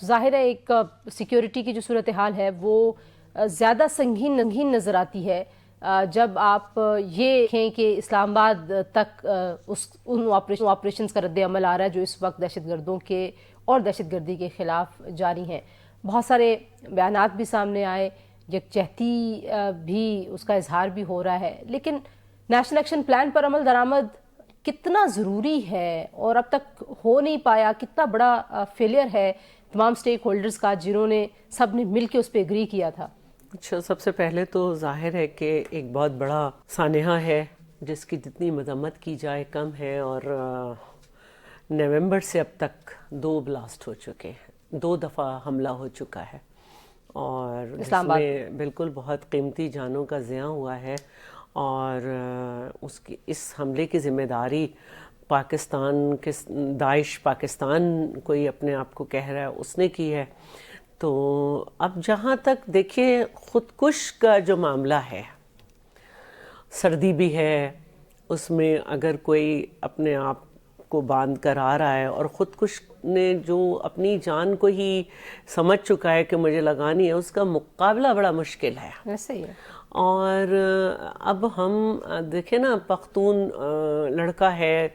ظاہر ہے ایک سیکیورٹی کی جو صورتحال ہے وہ زیادہ سنگین نظر آتی ہے جب آپ یہ دیکھیں کہ اسلام آباد تک ان آپریشنز کا رد عمل آ رہا ہے جو اس وقت دہشت گردوں کے اور دہشت گردی کے خلاف جاری ہیں. بہت سارے بیانات بھی سامنے آئے، یکجہتی بھی اس کا اظہار بھی ہو رہا ہے، لیکن نیشنل ایکشن پلان پر عمل درآمد کتنا ضروری ہے اور اب تک ہو نہیں پایا، کتنا بڑا فیلئر ہے تمام سٹیک ہولڈرز کا جنہوں نے سب نے مل کے اس پہ ایگری کیا تھا؟ اچھا، سب سے پہلے تو ظاہر ہے کہ ایک بہت بڑا سانحہ ہے جس کی جتنی مذمت کی جائے کم ہے، اور نومبر سے اب تک 2 بلاسٹ ہو چکے ہیں، 2 دفعہ حملہ ہو چکا ہے، اور اس میں بالکل بہت قیمتی جانوں کا زیاں ہوا ہے، اور اس حملے کی ذمہ داری پاکستان کے داعش پاکستان کوئی اپنے آپ کو کہہ رہا ہے اس نے کی ہے. تو اب جہاں تک دیکھیے خودکش کا جو معاملہ ہے، سردی بھی ہے اس میں، اگر کوئی اپنے آپ کو باندھ کر آ رہا ہے اور خودکش نے جو اپنی جان کو ہی سمجھ چکا ہے کہ مجھے لگانی ہے، اس کا مقابلہ بڑا مشکل ہے. ایسے ہی ہے. اور اب ہم دیکھیں نا، پختون لڑکا ہے،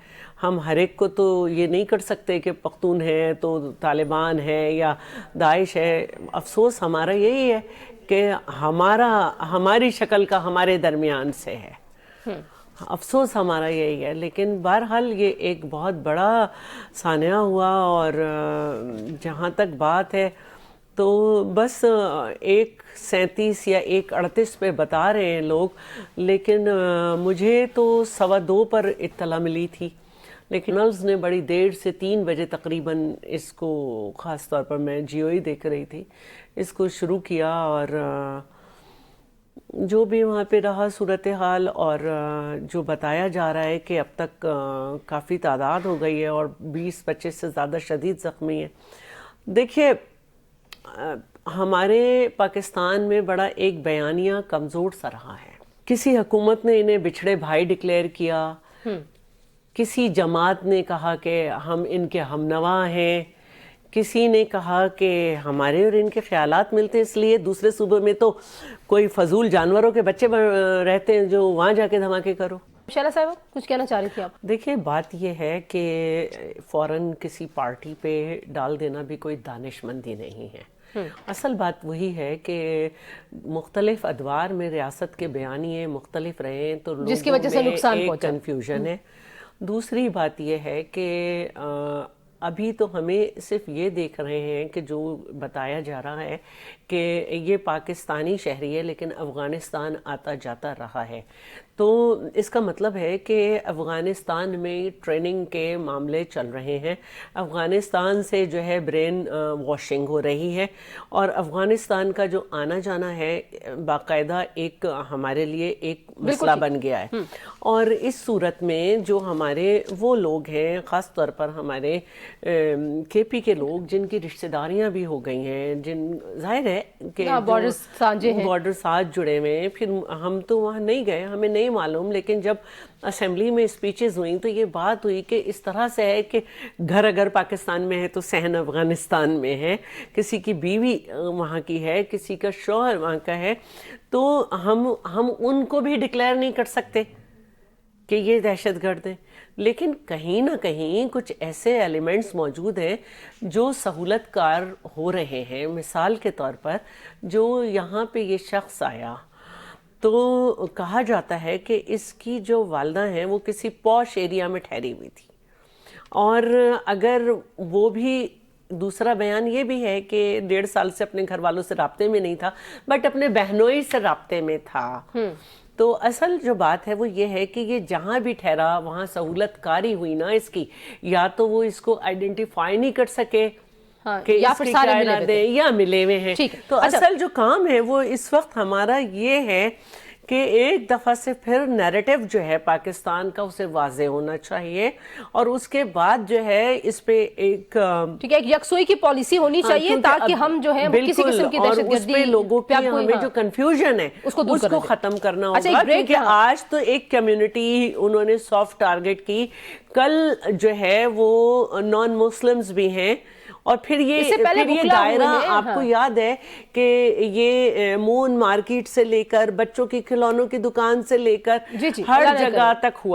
ہم ہر ایک کو تو یہ نہیں کر سکتے کہ پختون ہے تو طالبان ہے یا داعش ہے. افسوس ہمارا یہی ہے کہ ہماری شکل کا ہمارے درمیان سے ہے، افسوس ہمارا یہی ہے. لیکن بہرحال یہ ایک بہت بڑا سانحہ ہوا، اور جہاں تک بات ہے تو بس 1:37 یا 1:38 پہ بتا رہے ہیں لوگ، لیکن مجھے تو 2:15 پر اطلاع ملی تھی، لیکن نلز نے بڑی دیر سے 3 بجے تقریباً اس کو، خاص طور پر میں جیو ہی دیکھ رہی تھی، اس کو شروع کیا. اور جو بھی وہاں پہ رہا صورتحال، اور جو بتایا جا رہا ہے کہ اب تک کافی تعداد ہو گئی ہے اور 20-25 سے زیادہ شدید زخمی ہیں. دیکھیے ہمارے پاکستان میں بڑا ایک بیانیہ کمزور سا رہا ہے. کسی حکومت نے انہیں بچھڑے بھائی ڈکلیئر کیا، کسی جماعت نے کہا کہ ہم ان کے ہم نوا ہیں، کسی نے کہا کہ ہمارے اور ان کے خیالات ملتے ہیں، اس لیے دوسرے صوبے میں تو کوئی فضول جانوروں کے بچے رہتے ہیں جو وہاں جا کے دھماکے کرو. شیلا صاحبہ کچھ کہنا چاہ رہی تھی آپ؟ دیکھیے بات یہ ہے کہ فوراً کسی پارٹی پہ ڈال دینا بھی کوئی دانش مندی نہیں ہے. اصل بات وہی ہے کہ مختلف ادوار میں ریاست کے بیانیے مختلف رہے ہیں تو جس کی وجہ سے نقصان ایک کنفیوژن ہے. دوسری بات یہ ہے کہ ابھی تو ہمیں صرف یہ دیکھ رہے ہیں کہ جو بتایا جا رہا ہے کہ یہ پاکستانی شہری ہے لیکن افغانستان آتا جاتا رہا ہے، تو اس کا مطلب ہے کہ افغانستان میں ٹریننگ کے معاملے چل رہے ہیں، افغانستان سے جو ہے برین واشنگ ہو رہی ہے، اور افغانستان کا جو آنا جانا ہے باقاعدہ ایک ہمارے لیے ایک مسئلہ بن گیا ہے. اور اس صورت میں جو ہمارے وہ لوگ ہیں، خاص طور پر ہمارے کے پی کے لوگ جن کی رشتہ داریاں بھی ہو گئی ہیں، جن ظاہر ہے کہ بارڈر ساتھ جڑے ہوئے ہیں، پھر ہم تو وہاں نہیں گئے، ہمیں نہیں معلوم، لیکن جب اسمبلی میں اسپیچز ہوئیں تو یہ بات ہوئی کہ اس طرح سے ہے کہ گھر اگر پاکستان میں ہے تو صحن افغانستان میں ہے، کسی کی بیوی وہاں کی ہے، کسی کا شوہر وہاں کا ہے، تو ہم ان کو بھی ڈکلیئر نہیں کر سکتے کہ یہ دہشت گرد ہیں. لیکن کہیں نہ کہیں کچھ ایسے ایلیمنٹس موجود ہیں جو سہولت کار ہو رہے ہیں. مثال کے طور پر جو یہاں پہ یہ شخص آیا تو کہا جاتا ہے کہ اس کی جو والدہ ہیں وہ کسی پوش ایریا میں ٹھہری ہوئی تھی، اور اگر وہ بھی، دوسرا بیان یہ بھی ہے کہ 1.5 سال سے اپنے گھر والوں سے رابطے میں نہیں تھا بٹ اپنے بہنوئی سے رابطے میں تھا. تو اصل جو بات ہے وہ یہ ہے کہ یہ جہاں بھی ٹھہرا وہاں سہولت کاری ہوئی نا اس کی، یا تو وہ اس کو آئیڈینٹیفائی نہیں کر سکے کہ یا اس پھر کے سارے کیا ملے ارادے یا ملے ہوئے ہیں. تو اصل جو کام ہے وہ اس وقت ہمارا یہ ہے کہ ایک دفعہ سے پھر نیریٹو جو ہے پاکستان کا اسے واضح ہونا چاہیے، اور اس کے بعد جو ہے اس پہ ایک یکسوئی کی پالیسی ہونی چاہیے تاکہ ہم جو ہے کسی قسم کی دہشت گردی، اس پہ لوگوں کی ہمیں جو کنفیوژن ہے اس کو ختم کرنا ہوگا. کیونکہ آج تو ایک کمیونٹی انہوں نے سافٹ ٹارگٹ کی، کل جو ہے وہ نان مسلمز بھی ہیں اور پھر یہ دائرہ آپ کو یاد ہے کہ یہ مون مارکیٹ سے لے کر بچوں کی کھلونوں کی دکان سے لے کر ہر جگہ تک ہوا